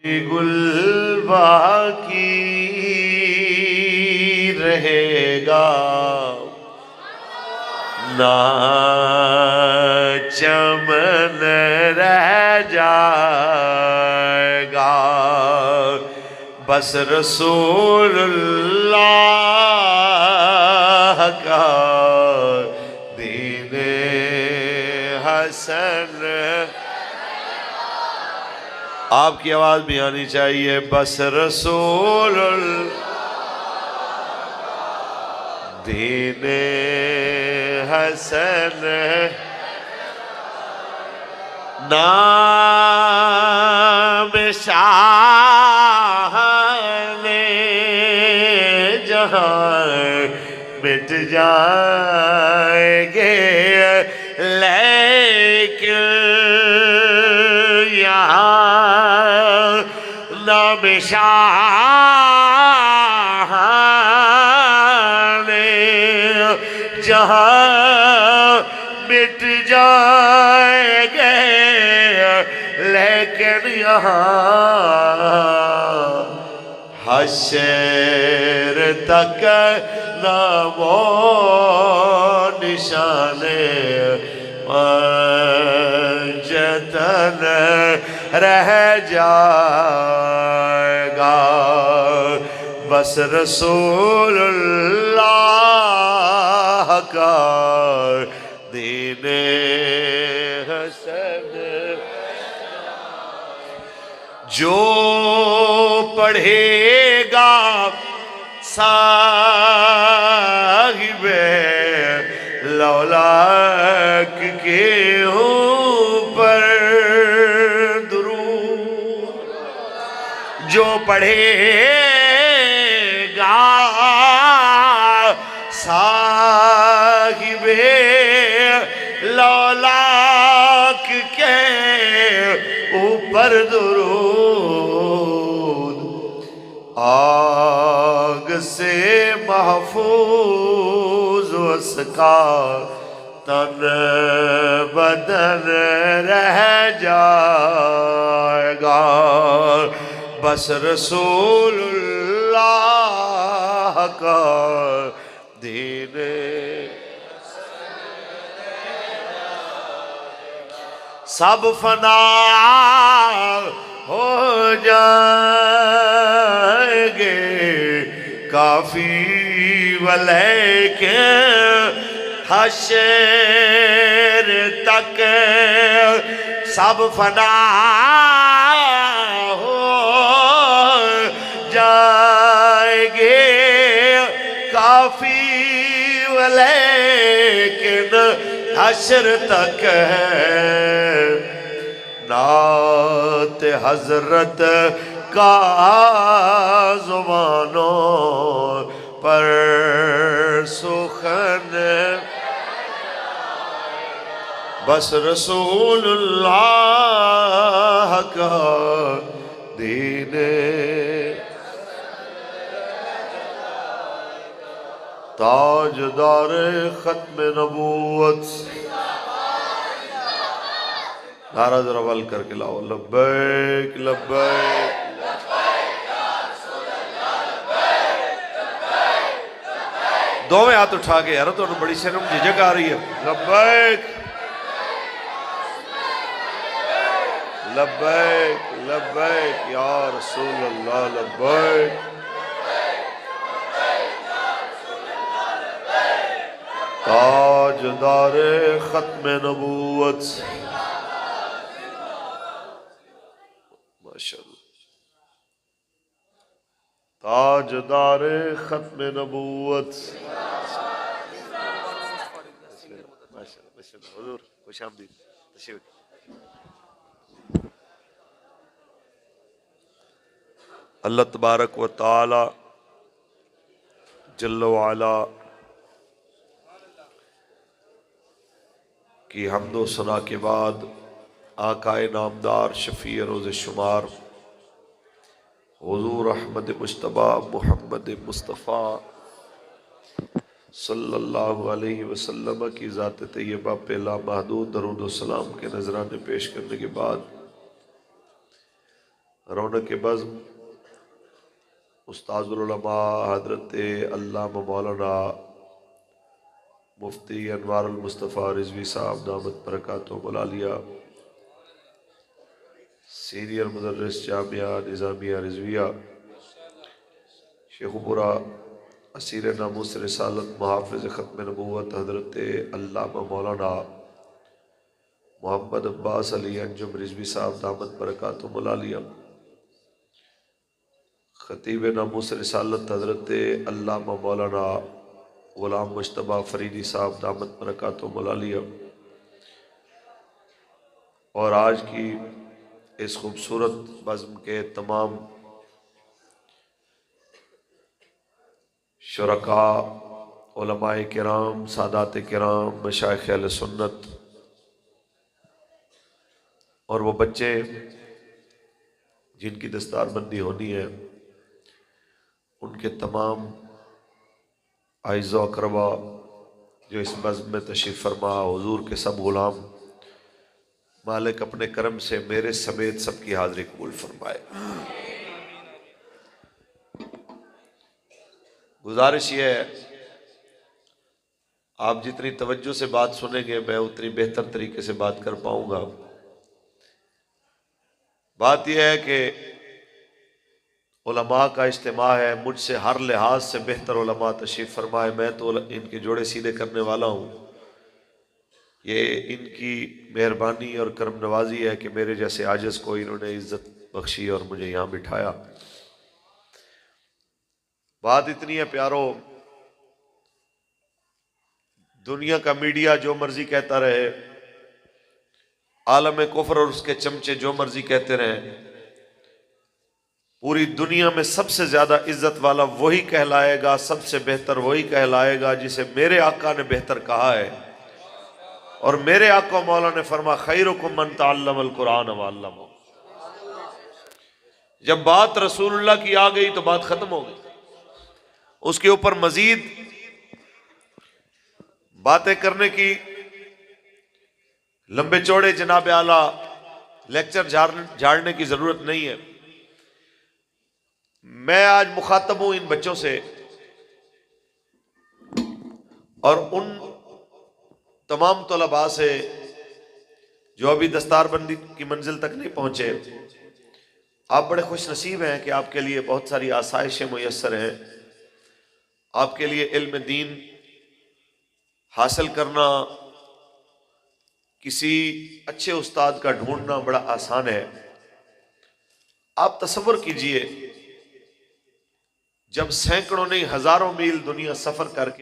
گل باقی رہے گا نہ چمن رہ جائے گا، بس رسول اللہ کا دین حسن۔ آپ کی آواز بھی آنی چاہیے، بس رسول دین حسن، نام شاہ نے جہاں مٹ جائیں گے، لیکن یہاں نام شاہ نے جہاں مٹ جائیں گے، لیکن یہاں حشر تک نام و نشان پنجتن رہ جائے گا، بس رسول اللہ کا دین حسن۔ جو پڑھے گا صاحب لولاک کے اوپر درود، جو پڑھے گا صاحب لولاک کے اوپر درود، آگ سے محفوظ اس کا تن بدن رہ جائے گا، بس رسول اللہ کا دین۔ سب فنا ہو جائیں گے کافی ولیکن حشر تک سب فنا ہو جائیں گے کافی ولیکن حشر تک ہے نعت حضرت کا زبانوں پر سخن، بس رسول اللہ کا دین۔ تاجدار ختم نبوت، نعرہ ذرا ول کر کے لاؤ، لبیک لبیک دو میں ہاتھ اٹھا کے، یار تو بڑی شرم جھجک آ رہی ہے، لبیک لبیک لبیک یا رسول اللہ، لبیک تاجدار ختم نبوت، ماشاءاللہ تاجدار ختم نبوت، ماشاءاللہ حضور خوش آمدید، تشریف۔ اللہ تبارک و تعالی جل وعلا کی حمد و ثنا کے بعد آقائے نامدار شفیع روز شمار حضور احمد مجتبی محمد مصطفیٰ صلی اللہ علیہ وسلم کی ذات طیبہ پہ لامحدود درود و سلام کے نذرانے پیش کرنے کے بعد रौनक बज़्म उस्ताजुल उलमा हज़रत अल्लामा मौलाना मुफ्ती अनवारुल मुस्तफ़ा रिज़वी साहब दामत बरकातुहुल आलिया, सीनियर मुदर्रिस जामिया निज़ामिया रिज़विया, शेखुपुरा असीर नामुस रिसालत मुहाफ़िज़ ख़त्म नबूवत हज़रत अल्लामा मौलाना मोहम्मद अब्बास अली अंजुम रिज़वी साहब दामत बरकातुहुल आलिया, खतीब नामुस रिसालत हज़रत अल्लामा मौलाना ग़ुलाम मुश्तबा फ़रीदी साहब दामत बरकातुहुल आलिया, और आज की इस खूबसूरत बज़्म के तमाम शुरका, उलमाए किराम, सादात किराम, मशाइख़ अहले सुन्नत और वो बच्चे जिनकी दस्तारबंदी होनी है, उनके तमाम आइज़ व अक़रबा जो इस बज़्म में तशरीफ़ फरमा, हुज़ूर के सब ग़ुलाम, मालिक अपने करम से मेरे समेत सबकी हाज़िरी कबूल फरमाए। गुजारिश ये है, आप जितनी तवज्जो से बात सुनेंगे मैं उतनी बेहतर तरीके से बात कर पाऊंगा। बात यह है कि उलमा का इज्तिमा है, मुझसे हर लिहाज से बेहतर उलमा तशरीफ़ फरमाए, मैं तो इनके जोड़े सीधे करने वाला हूँ। ये इनकी मेहरबानी और करम नवाजी है कि मेरे जैसे आजिज़ को इन्होंने इज्जत बख्शी और मुझे यहाँ बिठाया। बात इतनी है प्यारो, दुनिया का मीडिया जो मर्जी कहता रहे, आलम कुफ्र और उसके चमचे जो मर्जी कहते रहे, पूरी दुनिया में सबसे ज्यादा इज्जत वाला वही कहलाएगा, सबसे बेहतर वही कहलाएगा जिसे मेरे आका ने बेहतर कहा है। और मेरे आका मौला ने फरमा खैरुकुम मन तअल्लमल कुरान व अल्लमहु। जब बात रसूलुल्लाह की आ गई तो बात खत्म हो गई, उसके ऊपर मजीद बातें करने की, लंबे चौड़े जनाब आला लेक्चर झाड़ने की जरूरत नहीं है। मैं आज मुखातब हूं इन बच्चों से और उन तमाम तलबा से जो अभी दस्तारबंदी की मंजिल तक नहीं पहुंचे। आप बड़े खुश नसीब हैं कि आपके लिए बहुत सारी आसाइशें मुयस्सर हैं। आपके लिए इल्म दीन हासिल करना, किसी अच्छे उस्ताद का ढूंढना बड़ा आसान है। आप तसव्वुर कीजिए, जब सैकड़ों नहीं हजारों मील दुनिया सफर करके